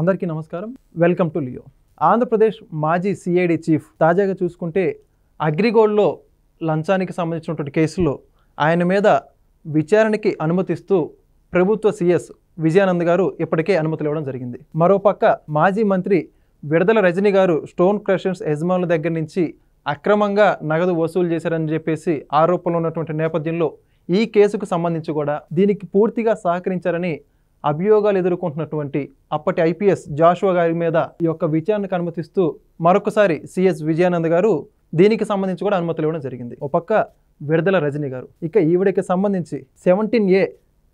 అందరికీ నమస్కారం. Welcome to Leo. Andhra Pradesh మాజీ సిఐడి చీఫ్ తాజాగా చూసుకుంటే అగ్రిగోల్డ్లో లంచానికి సంబంధించినటువంటి కేసులో ఆయన మీద విచారణకి అనుమతిస్తూ ప్రభుత్వ సిఎస్ విజయానంద్ గారు ఇప్పటికే అనుమతులు ఇవ్వడం జరిగింది. మరోపక్క మాజీ మంత్రి విడదల రజనీ గారు స్టోన్ క్రషర్స్ యజమానుల దగ్గర నుంచి అక్రమంగా నగదు వసూలు చేశారని చెప్పేసి ఆరోపణలు ఉన్నటువంటి నేపథ్యంలో ఈ కేసుకు సంబంధించి కూడా దీనికి పూర్తిగా సహకరించారని అభియోగాలు ఎదుర్కొంటున్నటువంటి అప్పటి ఐపీఎస్ జాషువా గారి మీద ఈ యొక్క విచారణకు అనుమతిస్తూ మరొకసారి సిఎస్ విజయానంద్ గారు దీనికి సంబంధించి కూడా అనుమతులు ఇవ్వడం జరిగింది. ఒక పక్క విడదల రజనీ గారు ఇక ఈవిడకి సంబంధించి 17A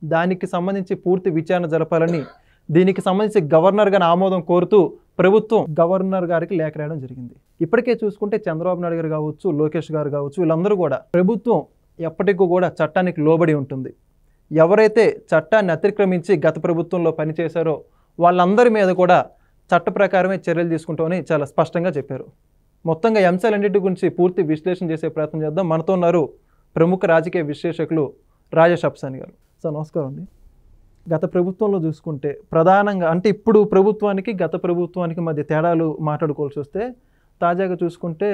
దానికి సంబంధించి పూర్తి విచారణ జరపాలని దీనికి సంబంధించి గవర్నర్ గారి ఆమోదం కోరుతూ ప్రభుత్వం గవర్నర్ గారికి లేఖ రాయడం జరిగింది. ఇప్పటికే చూసుకుంటే చంద్రబాబు నాయుడు గారు కావచ్చు, లోకేష్ గారు కావచ్చు, వీళ్ళందరూ కూడా ప్రభుత్వం ఎప్పటికీ కూడా చట్టానికి లోబడి ఉంటుంది. ఎవరైతే చట్టాన్ని అతిక్రమించి గత ప్రభుత్వంలో పనిచేశారో వాళ్ళందరి మీద కూడా చట్ట ప్రకారమే చర్యలు తీసుకుంటామని చాలా స్పష్టంగా చెప్పారు. మొత్తంగా అంశాలన్నింటి గురించి పూర్తి విశ్లేషణ చేసే ప్రయత్నం చేద్దాం. మనతో ఉన్నారు ప్రముఖ రాజకీయ విశ్లేషకులు రాజేష్ అప్సాని గారు. సార్ నమస్కారం అండి. గత ప్రభుత్వంలో చూసుకుంటే ప్రధానంగా అంటే ఇప్పుడు ప్రభుత్వానికి గత ప్రభుత్వానికి మధ్య తేడాలు మాట్లాడుకోవాల్సి వస్తే తాజాగా చూసుకుంటే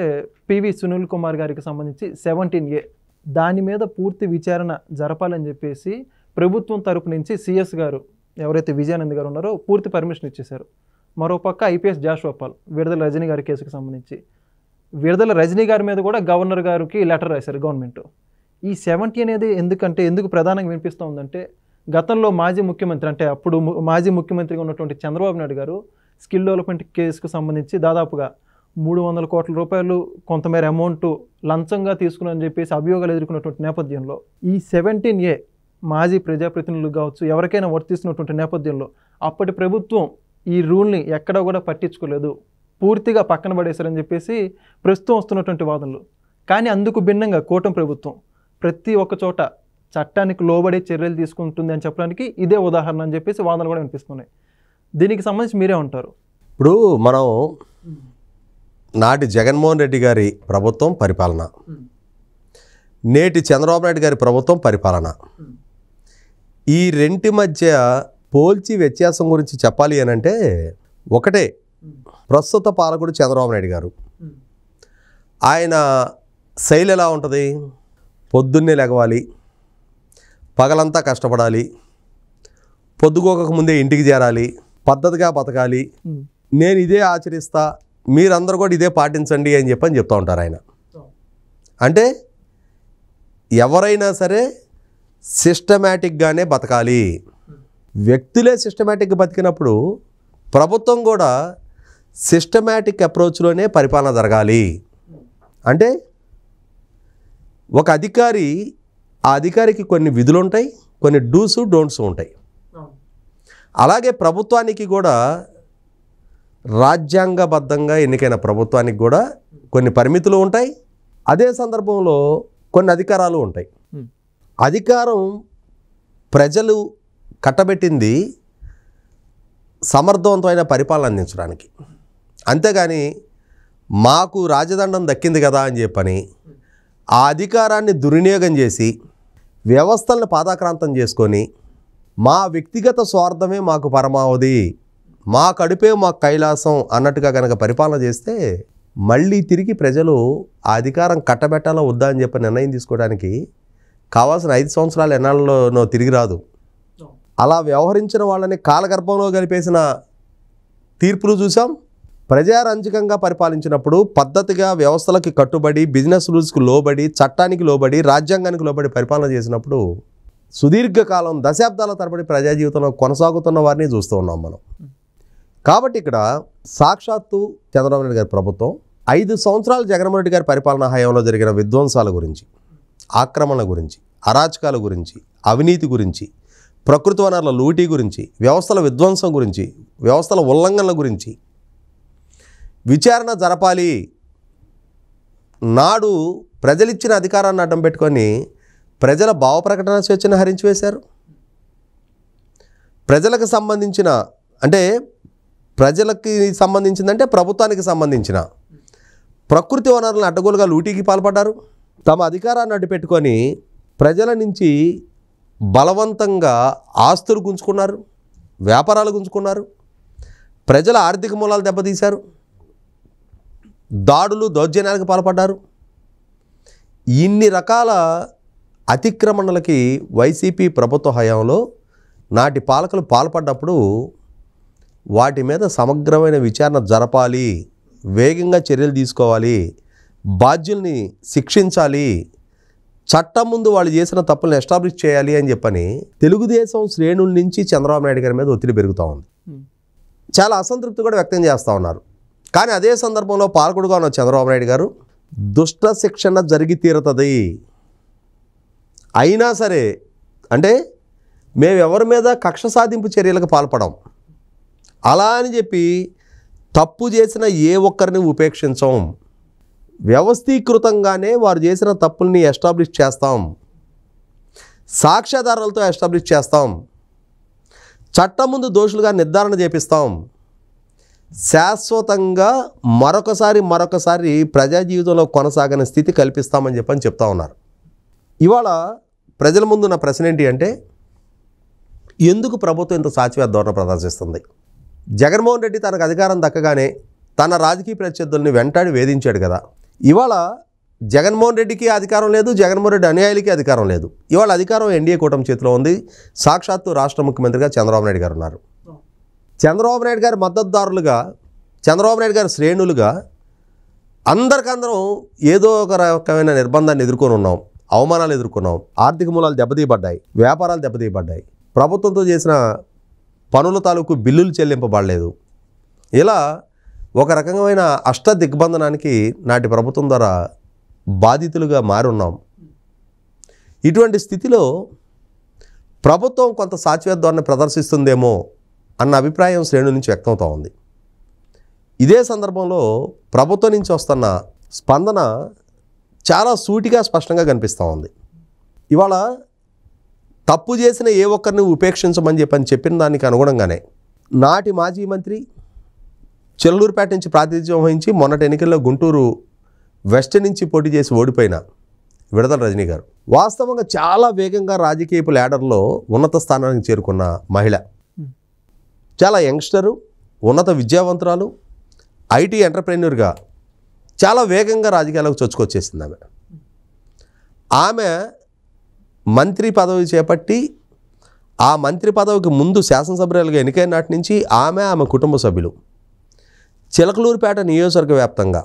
పివి సునీల్ కుమార్ గారికి సంబంధించి 17A దాని మీద పూర్తి విచారణ జరపాలని చెప్పేసి ప్రభుత్వం తరపు నుంచి సిఎస్ గారు ఎవరైతే విజయానంద్ గారు ఉన్నారో పూర్తి పర్మిషన్ ఇచ్చేశారు. మరోపక్క ఐపీఎస్ జాషువా పాల్ విడదల రజనీ గారి కేసుకు సంబంధించి విడదల రజనీ గారి మీద కూడా గవర్నర్ గారికి లెటర్ రాశారు గవర్నమెంట్. ఈ 70 అనేది ఎందుకు ప్రధానంగా వినిపిస్తూ ఉందంటే గతంలో మాజీ ముఖ్యమంత్రి అంటే అప్పుడు మాజీ ముఖ్యమంత్రిగా ఉన్నటువంటి చంద్రబాబు నాయుడు గారు స్కిల్ డెవలప్మెంట్ కేసుకు సంబంధించి దాదాపుగా 300 కోట్ల రూపాయలు కొంతమేర అమౌంట్ లంచంగా తీసుకున్నారని చెప్పేసి అభియోగాలు ఎదుర్కొన్నటువంటి నేపథ్యంలో ఈ 17A మాజీ ప్రజాప్రతినిధులు కావచ్చు ఎవరికైనా వర్తిస్తున్నటువంటి నేపథ్యంలో అప్పటి ప్రభుత్వం ఈ రూల్ని ఎక్కడా కూడా పట్టించుకోలేదు, పూర్తిగా పక్కన పడేశారని చెప్పేసి ప్రస్తుతం వస్తున్నటువంటి వాదనలు. కానీ అందుకు భిన్నంగా కూటమి ప్రభుత్వం ప్రతి ఒక్క చోట చట్టానికి లోబడే చర్యలు తీసుకుంటుంది అని చెప్పడానికి ఇదే ఉదాహరణ అని చెప్పేసి వాదనలు కూడా వినిపిస్తున్నాయి. దీనికి సంబంధించి మీరే ఉంటారు. ఇప్పుడు మనం నాటి జగన్మోహన్ రెడ్డి గారి ప్రభుత్వం పరిపాలన, నేటి చంద్రబాబు నాయుడు గారి ప్రభుత్వం పరిపాలన, ఈ రెంటి మధ్య పోల్చి వ్యత్యాసం గురించి చెప్పాలి అని అంటే ఒకటే, ప్రస్తుత పాలకుడు చంద్రబాబు నాయుడు గారు ఆయన శైలి ఎలా ఉంటుంది? పొద్దున్నే లెగవాలి, పగలంతా కష్టపడాలి, పొద్దుకోక ముందే ఇంటికి చేరాలి, పద్ధతిగా బతకాలి, నేను ఇదే ఆచరిస్తా, మీరందరూ కూడా ఇదే పాటించండి అని చెప్తూ ఉంటారు ఆయన. అంటే ఎవరైనా సరే సిస్టమేటిక్గానే బతకాలి. వ్యక్తులే సిస్టమేటిక్గా బతికినప్పుడు ప్రభుత్వం కూడా సిస్టమేటిక్ అప్రోచ్లోనే పరిపాలన జరగాలి. అంటే ఒక అధికారి, ఆ అధికారికి కొన్ని విధులు ఉంటాయి, కొన్ని డూస్ డోంట్స్ ఉంటాయి. అలాగే ప్రభుత్వానికి కూడా రాజ్యాంగబద్ధంగా ఎన్నికైన ప్రభుత్వానికి కూడా కొన్ని పరిమితులు ఉంటాయి. అదే సందర్భంలో కొన్ని అధికారాలు ఉంటాయి. అధికారం ప్రజలు కట్టబెట్టింది సమర్థవంతమైన పరిపాలన అందించడానికి. అంతేగాని మాకు రాజదండం దక్కింది కదా అని చెప్పని ఆ అధికారాన్ని దుర్వినియోగం చేసి వ్యవస్థలను పాదాక్రాంతం చేసుకొని మా వ్యక్తిగత స్వార్థమే మాకు పరమావధి, మా కడుపే మాకు కైలాసం అన్నట్టుగా కనుక పరిపాలన చేస్తే మళ్ళీ తిరిగి ప్రజలు ఆ అధికారం కట్టబెట్టాలో వద్దా అని చెప్పి నిర్ణయం తీసుకోవడానికి కావాల్సిన 5 సంవత్సరాలు ఎన్నాళ్ళలోనో తిరిగి రాదు. అలా వ్యవహరించిన వాళ్ళని కాలగర్భంలో కలిపేసిన తీర్పులు చూసాం. ప్రజారంజకంగా పరిపాలించినప్పుడు పద్ధతిగా వ్యవస్థలకి కట్టుబడి, బిజినెస్ రూల్స్కి లోబడి, చట్టానికి లోబడి, రాజ్యాంగానికి లోబడి పరిపాలన చేసినప్పుడు సుదీర్ఘకాలం దశాబ్దాల తరబడి ప్రజా జీవితంలో కొనసాగుతున్న వారిని చూస్తూ ఉన్నాం మనం. కాబట్టి ఇక్కడ సాక్షాత్తు చంద్రబాబు నాయుడు గారి ప్రభుత్వం 5 సంవత్సరాలు జగన్మోహన్ రెడ్డి గారి పరిపాలనా హయాంలో జరిగిన విధ్వంసాల గురించి, ఆక్రమణ గురించి, అరాచకాల గురించి, అవినీతి గురించి, ప్రకృతి వనరుల లూటీ గురించి, వ్యవస్థల విధ్వంసం గురించి, వ్యవస్థల ఉల్లంఘనల గురించి విచారణ జరపాలి. నాడు ప్రజలిచ్చిన అధికారాన్ని అడ్డం పెట్టుకొని ప్రజల భావప్రకటన స్వేచ్ఛను హరించివేశారు. ప్రజలకు సంబంధించిన అంటే ప్రజలకి సంబంధించిందంటే ప్రభుత్వానికి సంబంధించిన ప్రకృతి వనరులను అడ్డగోలుగా లూటీకి పాల్పడ్డారు. తమ అధికారాన్ని అడ్డుపెట్టుకొని ప్రజల నుంచి బలవంతంగా ఆస్తులు గుంజుకున్నారు, వ్యాపారాలు గుంజుకున్నారు. ప్రజల ఆర్థిక మూలాలు దెబ్బతీశారు, దాడులు దౌర్జన్యాలకు పాల్పడ్డారు. ఇన్ని రకాల అతిక్రమణలకి వైసీపీ ప్రభుత్వ హయాంలో నాటి పాలకులు పాల్పడ్డప్పుడు వాటి మీద సమగ్రమైన విచారణ జరపాలి, వేగంగా చర్యలు తీసుకోవాలి, బాధ్యుల్ని శిక్షించాలి, చట్టం ముందు వాళ్ళు చేసిన తప్పులను ఎస్టాబ్లిష్ చేయాలి అని చెప్పని తెలుగుదేశం శ్రేణుల నుంచి చంద్రబాబు నాయుడు గారి మీద ఒత్తిడి పెరుగుతూ ఉంది. చాలా అసంతృప్తి కూడా వ్యక్తం చేస్తూ ఉన్నారు. కానీ అదే సందర్భంలో పాలకుడుగా ఉన్న చంద్రబాబు నాయుడు గారు దుష్ట శిక్షణ జరిగి తీరుతుంది, అయినా సరే అంటే మేము ఎవరి మీద కక్ష సాధింపు చర్యలకు పాల్పడం, అలా అని చెప్పి తప్పు చేసిన ఏ ఒక్కరిని ఉపేక్షించం, వ్యవస్థీకృతంగానే వారు చేసిన తప్పుల్ని ఎస్టాబ్లిష్ చేస్తాం, సాక్ష్యాధారాలతో ఎస్టాబ్లిష్ చేస్తాం, చట్టం ముందు దోషులుగా నిర్ధారణ చేపిస్తాం, శాశ్వతంగా మరొకసారి ప్రజా జీవితంలో కొనసాగని స్థితి కల్పిస్తామని చెప్పని చెప్తా ఉన్నారు. ఇవాళ ప్రజల ముందున్న ప్రశ్న ఏంటి అంటే, ఎందుకు ప్రభుత్వం ఇంత సాచివేత ధోరణి ప్రదర్శిస్తుంది? జగన్మోహన్ రెడ్డి తనకు అధికారం దక్కగానే తన రాజకీయ ప్రత్యర్థుల్ని వెంటాడి వేధించాడు కదా. ఇవాళ జగన్మోహన్ రెడ్డికి అధికారం లేదు, జగన్మోహన్ రెడ్డి అనుయాయులకి అధికారం లేదు. ఇవాళ అధికారం ఎన్డీఏ కూటమి చేతిలో ఉంది. సాక్షాత్తు రాష్ట్ర ముఖ్యమంత్రిగా చంద్రబాబు నాయుడు గారు ఉన్నారు. చంద్రబాబు నాయుడు గారి మద్దతుదారులుగా, చంద్రబాబు నాయుడు గారి శ్రేణులుగా అందరికందరం ఏదో ఒక రకమైన నిర్బంధాన్ని ఎదుర్కొని ఉన్నాం, అవమానాలు ఎదుర్కొన్నాం, ఆర్థిక మూలాలు దెబ్బతీయబడ్డాయి, వ్యాపారాలు దెబ్బతీయబడ్డాయి, ప్రభుత్వంతో చేసిన పనుల తాలూకు బిల్లులు చెల్లింపబడలేదు. ఇలా ఒక రకమైన అష్ట దిగ్బంధనానికి నాటి ప్రభుత్వం ద్వారా బాధితులుగా మారున్నాం. ఇటువంటి స్థితిలో ప్రభుత్వం కొంత సాచివేత ధోరణి ప్రదర్శిస్తుందేమో అన్న అభిప్రాయం శ్రేణుల నుంచి వ్యక్తమవుతూ ఉంది. ఇదే సందర్భంలో ప్రభుత్వం నుంచి వస్తున్న స్పందన చాలా సూటిగా స్పష్టంగా కనిపిస్తూ ఉంది. ఇవాళ తప్పు చేసిన ఏ ఒక్కరిని ఉపేక్షించమని చెప్పిన దానికి అనుగుణంగానే నాటి మాజీ మంత్రి చెల్లూరుపేట నుంచి ప్రాతినిధ్యం వహించి మొన్నటి ఎన్నికల్లో గుంటూరు వెస్ట్ నుంచి పోటీ చేసి ఓడిపోయిన విడదల రజనీ గారు వాస్తవంగా చాలా వేగంగా రాజకీయపు ల్యాడర్లో ఉన్నత స్థానానికి చేరుకున్న మహిళ, చాలా యంగ్స్టరు, ఉన్నత విద్యావంతురాలు, ఐటీ ఎంటర్ప్రెన్యూర్గా చాలా వేగంగా రాజకీయాలకు చొచ్చుకొచ్చేసింది. ఆమె మంత్రి పదవి చేపట్టి ఆ మంత్రి పదవికి ముందు శాసనసభ్యులుగా ఎన్నికైన నాటి నుంచి ఆమె కుటుంబ సభ్యులు చిలకలూరుపేట నియోజకవర్గ వ్యాప్తంగా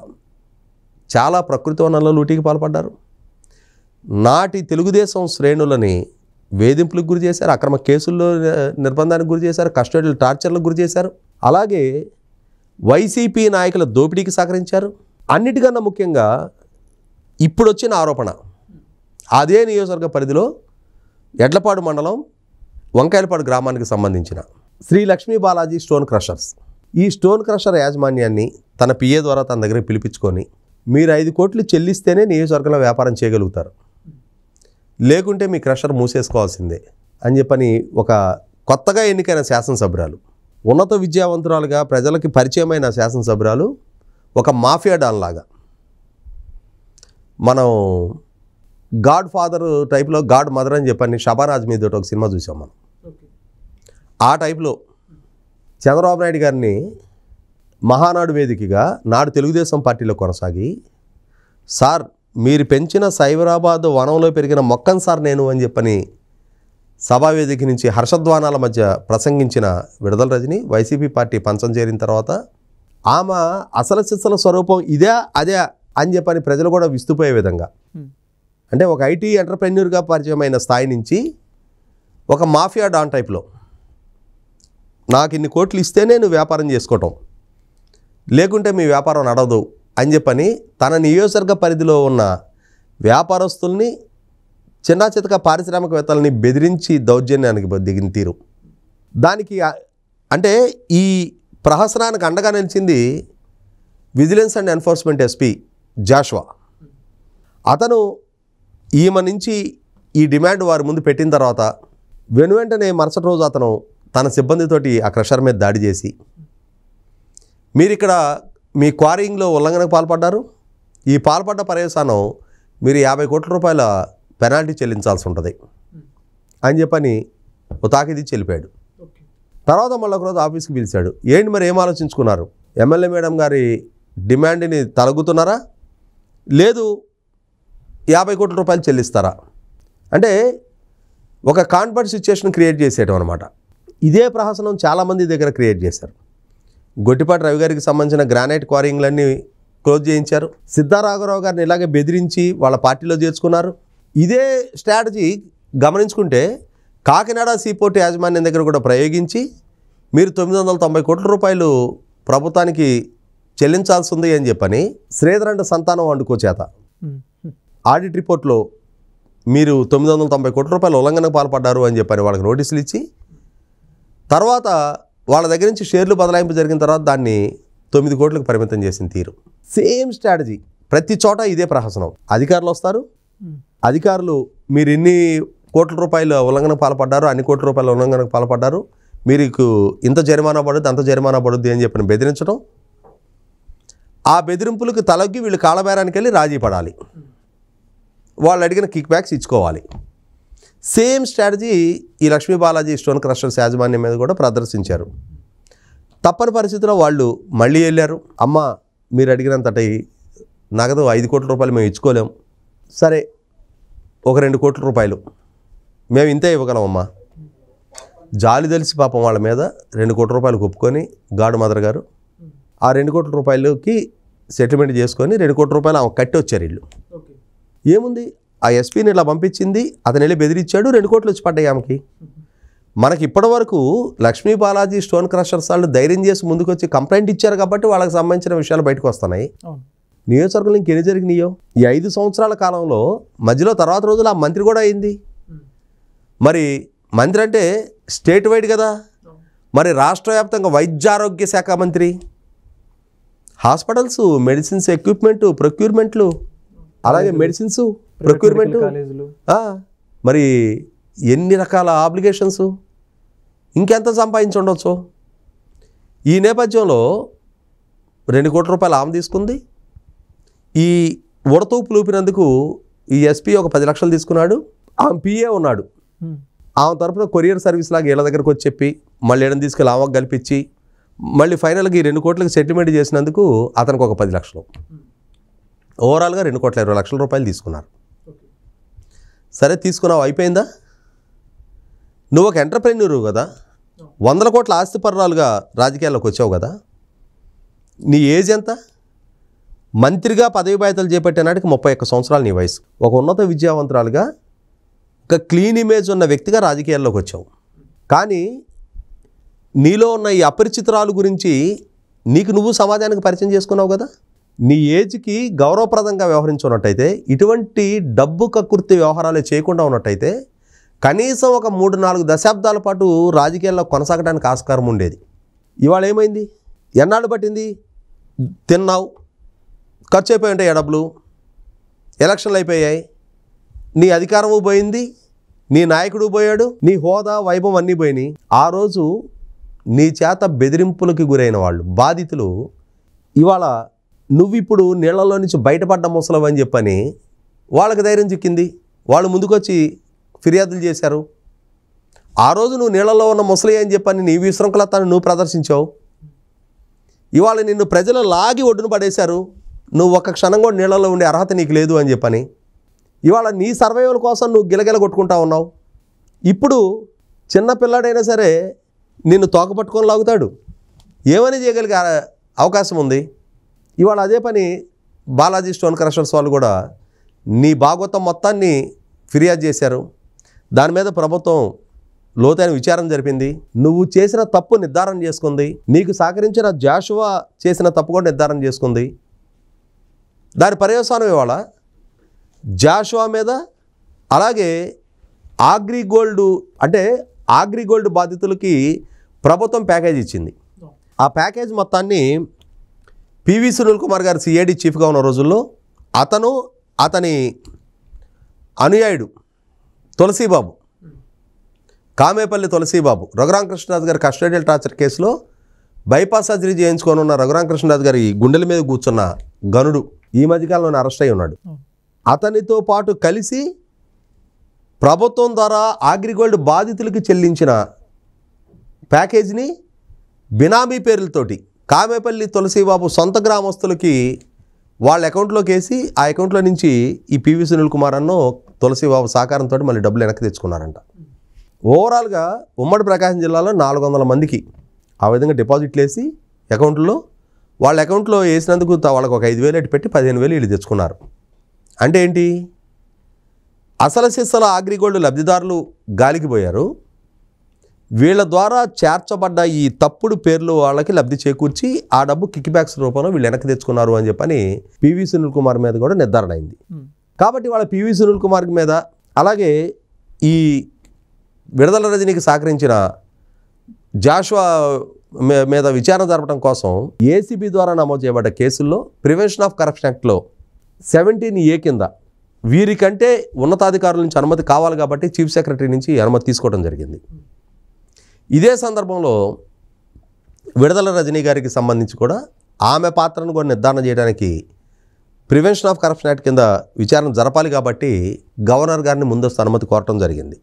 చాలా ప్రకృతి వనాల్లో లూటీకి పాల్పడ్డారు. నాటి తెలుగుదేశం శ్రేణులని వేధింపులకు గురి చేశారు, అక్రమ కేసుల్లో నిర్బంధానికి గురి చేశారు, కస్టడీలు టార్చర్లకు గురి చేశారు, అలాగే వైసీపీ నాయకుల దోపిడీకి సహకరించారు. అన్నిటికన్నా ముఖ్యంగా ఇప్పుడు వచ్చిన ఆరోపణ, అదే నియోజకవర్గ పరిధిలో ఎడ్లపాడు మండలం వంకాయలపాడు గ్రామానికి సంబంధించిన శ్రీ లక్ష్మీ బాలాజీ స్టోన్ క్రషర్స్, ఈ స్టోన్ క్రషర్ యాజమాన్యాన్ని తన పిఏ ద్వారా తన దగ్గరికి పిలిపించుకొని మీరు 5 కోట్లు చెల్లిస్తేనే నియోజకవర్గంలో వ్యాపారం చేయగలుగుతారు, లేకుంటే మీ క్రషర్ మూసేసుకోవాల్సిందే అని చెప్పని ఒక కొత్తగా ఎన్నికైన శాసనసభ్యురాలు, ఉన్నత విద్యావంతురాలుగా ప్రజలకి పరిచయమైన శాసనసభ్యురాలు ఒక మాఫియా డాన్ లాగా, మనం గాడ్ ఫాదర్ టైప్లో గాడ్ మదర్ అని చెప్పని షబానాజ్ మీద ఒక సినిమా చూసాం మనం. ఆ టైప్లో చంద్రబాబు నాయుడు గారిని మహానాడు వేదికగా నాడు తెలుగుదేశం పార్టీలో కొనసాగి, సార్ మీరు పెంచిన సైబరాబాద్ వనంలో పెరిగిన మొక్కన్ సార్ నేను అని చెప్పని సభావేదిక నుంచి హర్షధ్వానాల మధ్య ప్రసంగించిన విడదల రజని వైసీపీ పార్టీ పంచం చేరిన తర్వాత ఆమె అసలు సిసల స్వరూపం ఇదే అదే అని చెప్పని ప్రజలు కూడా విస్తుపోయే విధంగా, అంటే ఒక ఐటీ ఎంటర్ప్రెన్యూర్గా పరిచయమైన స్థాయి నుంచి ఒక మాఫియా డాన్ టైప్లో నాకు ఇన్ని కోట్లు ఇస్తేనే నువ్వు వ్యాపారం చేసుకోవటం, లేకుంటే మీ వ్యాపారం నడవదు అని చెప్పని తన నియోజకవర్గ పరిధిలో ఉన్న వ్యాపారస్తుల్ని చిన్న చితక పారిశ్రామికవేత్తలని బెదిరించి దౌర్జన్యానికి దిగిన తీరు, దానికి అంటే ఈ ప్రహసనానికి అండగా నిలిచింది vigilance and enforcement SP Joshua. అతను ఈమె నుంచి ఈ డిమాండ్ వారి ముందు పెట్టిన తర్వాత వెనువెంటనే మరుసటి రోజు అతను తన సిబ్బందితోటి ఆ క్రషర్ మీద దాడి చేసి, మీరు ఇక్కడ మీ క్వారీయింగ్లో ఉల్లంఘనకు పాల్పడ్డారు, ఈ పాల్పడ్డ పర్యవసానం మీరు 50 కోట్ల రూపాయల పెనాల్టీ చెల్లించాల్సి ఉంటుంది అని చెప్పని ఓ తాకిది చెల్లిపాడు. తర్వాత మళ్ళీ ఒకరోజు ఆఫీస్కి పిలిచాడు. ఏంటి మరి ఏం ఆలోచించుకున్నారు? ఎమ్మెల్యే మేడం గారి డిమాండ్ని తలగుతున్నారా, లేదు 50 కోట్ల రూపాయలు చెల్లిస్తారా అంటే ఒక కాన్ఫర్ట్ సిచ్యుయేషన్ క్రియేట్ చేసేయడం అనమాట. ఇదే ప్రహసనం చాలామంది దగ్గర క్రియేట్ చేశారు. గొట్టిపాటి రవి గారికి సంబంధించిన గ్రానైట్ క్వారింగ్లన్నీ క్లోజ్ చేయించారు. సిద్ధారాఘవరావు గారిని ఇలాగే బెదిరించి వాళ్ళ పార్టీలో చేర్చుకున్నారు. ఇదే స్ట్రాటజీ గమనించుకుంటే కాకినాడ సీపోర్ట్ యాజమాన్యం దగ్గర కూడా ప్రయోగించి మీరు 990 కోట్ల రూపాయలు ప్రభుత్వానికి చెల్లించాల్సి ఉంది అని చెప్పని శ్రీధరంట సంతానం వండుకోచేత ఆడిట్ రిపోర్ట్లో మీరు 990 కోట్ల రూపాయలు ఉల్లంఘనకు పాల్పడ్డారు అని చెప్పని వాళ్ళకి నోటీసులు ఇచ్చి తర్వాత వాళ్ళ దగ్గర నుంచి షేర్లు బదలాయింపు జరిగిన తర్వాత దాన్ని 9 కోట్లకు పరిమితం చేసిన తీరు. సేమ్ స్ట్రాటజీ ప్రతి చోట ఇదే ప్రహసనం. అధికారులు వస్తారు, అధికారులు మీరు ఇన్ని కోట్ల రూపాయలు ఉల్లంఘనకు పాల్పడ్డారు, అన్ని కోట్ల రూపాయల ఉల్లంఘనకు పాల్పడ్డారు, మీకు ఇంత జరిమానా పడుద్ది అంత జరిమానా పడుద్ది అని చెప్పిన బెదిరించడం. ఆ బెదిరింపులకు తలొగ్గి వీళ్ళు కాళ్ళబేరానికి వెళ్ళి రాజీ పడాలి, వాళ్ళు అడిగిన కిక్ బ్యాక్స్ ఇచ్చుకోవాలి. సేమ్ స్ట్రాటజీ ఈ లక్ష్మీ బాలాజీ స్టోన్ క్రషర్స్ యాజమాన్యం మీద కూడా ప్రదర్శించారు. తప్పని పరిస్థితిలో వాళ్ళు మళ్ళీ వెళ్ళారు. అమ్మ మీరు అడిగినంతటి నగదు 5 కోట్ల రూపాయలు మేము ఇచ్చుకోలేం, సరే ఒక 2 కోట్ల రూపాయలు మేము ఇంతే ఇవ్వగలమమ్మా. జాలి తెలిసి పాపం వాళ్ళ మీద 2 కోట్ల రూపాయలు ఒప్పుకొని గాడు మదర్ గారు ఆ 2 కోట్ల రూపాయలకి సెటిల్మెంట్ చేసుకొని 2 కోట్ల రూపాయలు ఆమె కట్టి వచ్చారు ఇల్లు. ఏముంది, ఆ ఎస్పీని ఇలా పంపించింది, అతను వెళ్ళి బెదిరించాడు, 2 కోట్లు వచ్చి పడ్డాయి ఆమెకి. మనకి ఇప్పటి వరకు లక్ష్మీ బాలాజీ స్టోన్ క్రషర్స్ వాళ్ళు ధైర్యం చేసి ముందుకు వచ్చి కంప్లైంట్ ఇచ్చారు కాబట్టి వాళ్ళకి సంబంధించిన విషయాలు బయటకు వస్తున్నాయి. నియోజకవర్గంలో ఇంకెన్ని జరిగినాయో ఈ 5 సంవత్సరాల కాలంలో మధ్యలో తర్వాత రోజులు ఆ మంత్రి కూడా అయింది. మరి మంత్రి అంటే స్టేట్ వైడ్ కదా, మరి రాష్ట్ర వ్యాప్తంగా వైద్యారోగ్య శాఖ మంత్రి, హాస్పిటల్స్, మెడిసిన్స్, ఎక్విప్మెంట్, ప్రొక్యూర్మెంట్లు, అలాగే మెడిసిన్స్ ప్రొక్యూర్మెంట్, మరి ఎన్ని రకాల ఆబ్లిగేషన్స్, ఇంకెంత సంపాదించి ఉండొచ్చు. ఈ నేపథ్యంలో 2 కోట్ల రూపాయలు ఆమె తీసుకుంది. ఈ ఉడతూపు లూపినందుకు ఈ ఎస్పీ ఒక 10 లక్షలు తీసుకున్నాడు. ఆమె పిఏ ఉన్నాడు, ఆమె తరపున కొరియర్ సర్వీస్ లాగా వీళ్ళ దగ్గరకు వచ్చి చెప్పి మళ్ళీ ఏడని తీసుకెళ్ళి ఆమెకు కల్పించి మళ్ళీ ఫైనల్గా ఈ 2 కోట్లకి సెటిల్మెంట్ చేసినందుకు అతనికి ఒక 10 లక్షలు, ఓవరాల్గా 2,20,00,000 రూపాయలు తీసుకున్నారు. సరే తీసుకున్నావు, అయిపోయిందా? నువ్వు ఒక ఎంటర్ప్రెన్యూర్ కదా, 100 కోట్ల ఆస్తిపరురాలుగా రాజకీయాల్లోకి వచ్చావు కదా, నీ ఏజ్ ఎంత? మంత్రిగా పదవి బాధ్యతలు చేపట్టే నాటికి 31 సంవత్సరాలు నీ వయసు. ఒక ఉన్నత విద్యావంతురాలుగా ఒక క్లీన్ ఇమేజ్ ఉన్న వ్యక్తిగా రాజకీయాల్లోకి వచ్చావు. కానీ నీలో ఉన్న ఈ అపరిచితురాలు గురించి నీకు నువ్వు సమాజానికి పరిచయం చేసుకున్నావు కదా. నీ ఏజ్కి గౌరవప్రదంగా వ్యవహరించున్నట్టయితే, ఇటువంటి డబ్బు కక్కుర్తి వ్యవహారాలు చేయకుండా ఉన్నట్టయితే కనీసం ఒక 3-4 దశాబ్దాల పాటు రాజకీయాల్లో కొనసాగడానికి ఆస్కారం ఉండేది. ఇవాళ ఏమైంది? ఎన్నాళ్ళు పట్టింది? తిన్నావు, ఖర్చు అయిపోయి ఉంటాయి డబ్బులు, ఎలక్షన్లు అయిపోయాయి, నీ అధికారము పోయింది, నీ నాయకుడు పోయాడు, నీ హోదా వైభవం అన్నీ పోయినాయి. ఆ రోజు నీ చేత బెదిరింపులకి గురైన వాళ్ళు బాధితులు ఇవాళ నువ్వు ఇప్పుడు నీళ్లలో నుంచి బయటపడ్డ ముసలవు అని చెప్పని వాళ్ళకి ధైర్యం చిక్కింది. వాళ్ళు ముందుకొచ్చి ఫిర్యాదులు చేశారు. ఆ రోజు నువ్వు నీళ్లలో ఉన్న ముసలి అని చెప్పని నీ విశృంఖలతను నువ్వు ప్రదర్శించావు. ఇవాళ నిన్ను ప్రజలు లాగి ఒడ్డున పడేశారు. నువ్వు ఒక్క క్షణం కూడా నీళ్లలో ఉండే అర్హత నీకు లేదు అని చెప్పని ఇవాళ నీ సర్వైవల్ కోసం నువ్వు గిలగిల కొట్టుకుంటా ఉన్నావు. ఇప్పుడు చిన్న పిల్లాడైనా సరే నిన్ను తోకపట్టుకొని లాగుతాడు. ఏమని చేయగలిగే అవకాశం ఉంది. ఇవాళ అదే పని బాలాజీ స్టోన్ క్రషర్స్ వాళ్ళు కూడా నీ భాగవతం మొత్తాన్ని ఫిర్యాదు చేశారు. దాని మీద ప్రభుత్వం లోతైన విచారణ జరిపింది. నువ్వు చేసిన తప్పు నిర్ధారణ చేసుకుంది. నీకు సహకరించిన జాషువా చేసిన తప్పు కూడా నిర్ధారణ చేసుకుంది. దాని పర్యవసానం ఇవాళ జాషువా మీద, అలాగే అగ్రిగోల్డ్ అంటే అగ్రిగోల్డ్ బాధితులకి ప్రభుత్వం ప్యాకేజ్ ఇచ్చింది. ఆ ప్యాకేజ్ మొత్తాన్ని పివి సునీల్ కుమార్ గారు సిఐడి చీఫ్గా ఉన్న రోజుల్లో అతను, అతని అనుయాయుడు తులసీబాబు, కామేపల్లి తులసీబాబు, రఘురామకృష్ణరాజు గారి కస్టోడియల్ టార్చర్ కేసులో బైపాస్ సర్జరీ చేయించుకొని ఉన్న రఘురామకృష్ణరాజు గారి గుండెల మీద కూర్చున్న గనుడు ఈ మధ్యకాలంలోనే అరెస్ట్ అయి ఉన్నాడు. అతనితో పాటు కలిసి ప్రభుత్వం ద్వారా అగ్రిగోల్డ్ బాధితులకి చెల్లించిన ప్యాకేజీని బినామీ పేర్లతోటి కామేపల్లి తులసిబాబు సొంత గ్రామస్తులకి వాళ్ళ అకౌంట్లోకి వేసి ఆ అకౌంట్లో నుంచి ఈ పివి సునీల్ కుమార్ అన్నో తులసిబాబు సహకారంతో మళ్ళీ డబ్బులు వెనక్కి తెచ్చుకున్నారంట. ఓవరాల్గా ఉమ్మడి ప్రకాశం జిల్లాలో 400 మందికి ఆ విధంగా డిపాజిట్లు వేసి అకౌంట్లో వాళ్ళ అకౌంట్లో వేసినందుకు వాళ్ళకి ఒక 5,000 ఎటు పెట్టి 15,000 వీళ్ళు తెచ్చుకున్నారు. అంటే ఏంటి, అసలు సిస్సల అగ్రిగోల్డ్ లబ్ధిదారులు గాలికి పోయారు. వీళ్ళ ద్వారా చేర్చబడ్డ ఈ తప్పుడు పేర్లు వాళ్ళకి లబ్ధి చేకూర్చి ఆ డబ్బు కిక్ బ్యాక్స్ రూపంలో వీళ్ళు వెనక్కి తెచ్చుకున్నారు అని చెప్పని పివి సునీల్ కుమార్ మీద కూడా నిర్ధారణ అయింది. కాబట్టి వాళ్ళ పివి సునీల్ కుమార్ మీద అలాగే ఈ విడుదల రజనీకి సహకరించిన జాషువా మీద విచారణ జరపడం కోసం ఏసీబీ ద్వారా నమోదు చేయబడ్డ కేసుల్లో ప్రివెన్షన్ ఆఫ్ కరప్షన్ యాక్ట్లో 17A కింద వీరికంటే ఉన్నతాధికారుల నుంచి అనుమతి కావాలి కాబట్టి చీఫ్ సెక్రటరీ నుంచి అనుమతి తీసుకోవడం జరిగింది. ఇదే సందర్భంలో విడుదల రజనీ గారికి సంబంధించి కూడా ఆమె పాత్రను కూడా నిర్ధారణ చేయడానికి ప్రివెన్షన్ ఆఫ్ కరప్షన్ యాక్ట్ కింద విచారణ జరపాలి కాబట్టి గవర్నర్ గారిని ముందస్తు అనుమతి కోరటం జరిగింది.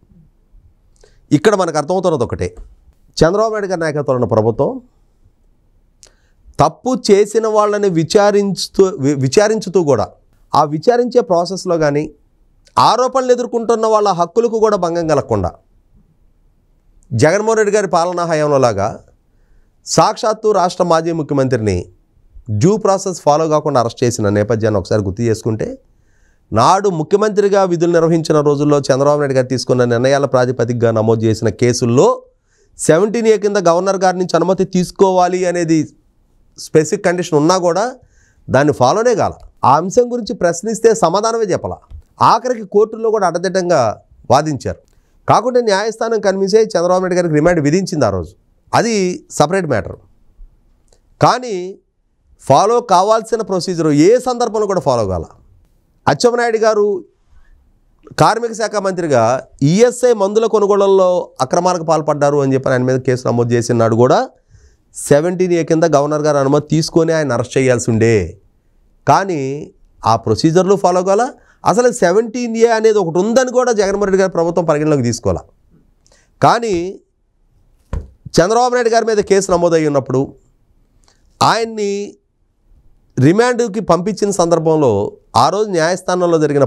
ఇక్కడ మనకు అర్థమవుతున్నది ఒకటే, చంద్రబాబు నాయుడు గారి నాయకత్వంలో ఉన్న ప్రభుత్వం తప్పు చేసిన వాళ్ళని విచారించుతూ కూడా ఆ విచారించే ప్రాసెస్లో కానీ ఆరోపణలు ఎదుర్కొంటున్న వాళ్ళ హక్కులకు కూడా భంగం కలగకుండా జగన్మోహన్ రెడ్డి గారి పాలనా హయాంలో లాగా సాక్షాత్తు రాష్ట్ర మాజీ ముఖ్యమంత్రిని డ్యూ ప్రాసెస్ ఫాలో కాకుండా అరెస్ట్ చేసిన నేపథ్యాన్ని ఒకసారి గుర్తు చేసుకుంటే, నాడు ముఖ్యమంత్రిగా విధులు నిర్వహించిన రోజుల్లో చంద్రబాబు నాయుడు గారు తీసుకున్న నిర్ణయాల ప్రాతిపదికగా నమోదు చేసిన కేసుల్లో 17A కింద గవర్నర్ గారి నుంచి అనుమతి తీసుకోవాలి అనేది స్పెసిఫిక్ కండిషన్ ఉన్నా కూడా దాన్ని ఫాలోనే కాల. ఆ అంశం గురించి ప్రశ్నిస్తే సమాధానమే చెప్పాల. ఆఖరికి కోర్టుల్లో కూడా అడ్డదిడ్డంగా వాదించారు. కాకుండా న్యాయస్థానం కన్విన్స్ అయ్యి చంద్రబాబు నాయుడు గారికి రిమాండ్ విధించింది ఆ రోజు. అది సపరేట్ మ్యాటర్. కానీ ఫాలో కావాల్సిన ప్రొసీజర్ ఏ సందర్భంలో కూడా ఫాలో కాల. అచ్చెన్నాయుడు గారు కార్మిక శాఖ మంత్రిగా ఈఎస్ఐ మందుల కొనుగోళ్లలో అక్రమాలకు పాల్పడ్డారు అని చెప్పి ఆయన మీద కేసు నమోదు చేసినాడు కూడా 17A కింద గవర్నర్ గారు అనుమతి తీసుకొని ఆయన అరెస్ట్ చేయాల్సి ఉండే. కానీ ఆ ప్రొసీజర్లు ఫాలో కాల. అసలు 17A అనేది ఒకటి ఉందని కూడా జగన్మోహన్ రెడ్డి గారి ప్రభుత్వం పరిగణలోకి తీసుకోవాలి. కానీ చంద్రబాబు నాయుడు గారి మీద కేసు నమోదయ్యి ఉన్నప్పుడు ఆయన్ని రిమాండ్కి పంపించిన సందర్భంలో ఆ రోజు న్యాయస్థానంలో జరిగిన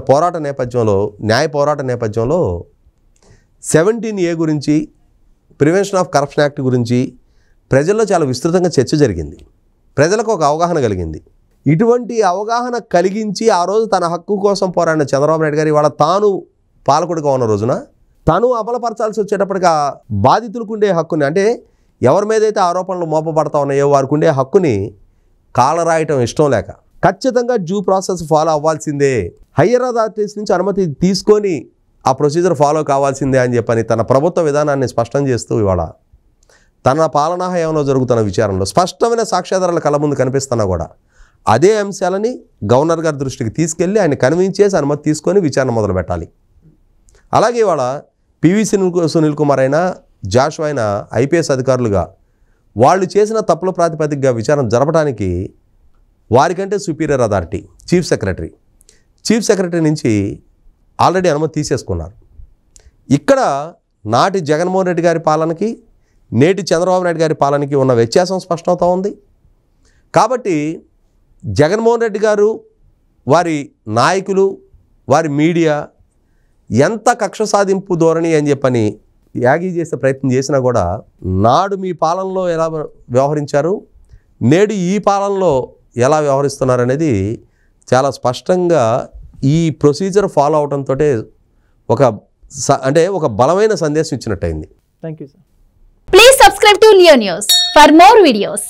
న్యాయ పోరాట నేపథ్యంలో 17A గురించి ప్రివెన్షన్ ఆఫ్ కరప్షన్ యాక్ట్ గురించి ప్రజల్లో చాలా విస్తృతంగా చర్చ జరిగింది. ప్రజలకు ఒక అవగాహన కలిగింది. ఇటువంటి అవగాహన కలిగించి ఆ రోజు తన హక్కు కోసం పోరాడిన చంద్రబాబు నాయుడు గారు ఇవాళ తాను పాలకుడిగా ఉన్న రోజున తను అమలుపరచాల్సి వచ్చేటప్పటికి ఆ బాధితులకు ఉండే హక్కుని, అంటే ఎవరి మీదైతే ఆరోపణలు మోపబడతా ఉన్నాయో వారికి ఉండే హక్కుని కాలరాయటం ఇష్టం లేక ఖచ్చితంగా డ్యూ ప్రాసెస్ ఫాలో అవ్వాల్సిందే, హయ్యర్ అథారిటీస్ నుంచి అనుమతి తీసుకొని ఆ ప్రొసీజర్ ఫాలో కావాల్సిందే అని చెప్పని తన ప్రభుత్వ విధానాన్ని స్పష్టం చేస్తూ ఇవాళ తన పాలనా హయాంలో జరుగుతున్న విచారణలో స్పష్టమైన సాక్ష్యాధారాల కళ్ళ ముందు కనిపిస్తున్నా కూడా అదే అంశాలని గవర్నర్ గారి దృష్టికి తీసుకెళ్ళి ఆయన కన్విన్స్ చేసి అనుమతి తీసుకొని విచారణ మొదలు పెట్టాలి. అలాగే ఇవాళ పివి సునీల్ కుమార్ అయినా జాషువా అయినా ఐపీఎస్ అధికారులుగా వాళ్ళు చేసిన తప్పుల ప్రాతిపదికగా విచారణ జరపడానికి వారికంటే సుపీరియర్ అథారిటీ చీఫ్ సెక్రటరీ నుంచి ఆల్రెడీ అనుమతి తీసేసుకున్నారు. ఇక్కడ నాటి జగన్మోహన్ రెడ్డి గారి పాలనకి నేటి చంద్రబాబు నాయుడు గారి పాలనకి ఉన్న వ్యత్యాసం స్పష్టమవుతూ ఉంది. కాబట్టి జగన్మోహన్ రెడ్డి గారు, వారి నాయకులు, వారి మీడియా ఎంత కక్ష సాధింపు ధోరణి అని చెప్పని యాగి చేసే ప్రయత్నం చేసినా కూడా నాడు మీ పాలనలో ఎలా వ్యవహరించారు, నేడు ఈ పాలనలో ఎలా వ్యవహరిస్తున్నారనేది చాలా స్పష్టంగా ఈ ప్రొసీజర్ ఫాలో అవడంతో ఒక బలమైన సందేశం ఇచ్చినట్టయింది. Thank you sir. Please subscribe to Leo News for more videos.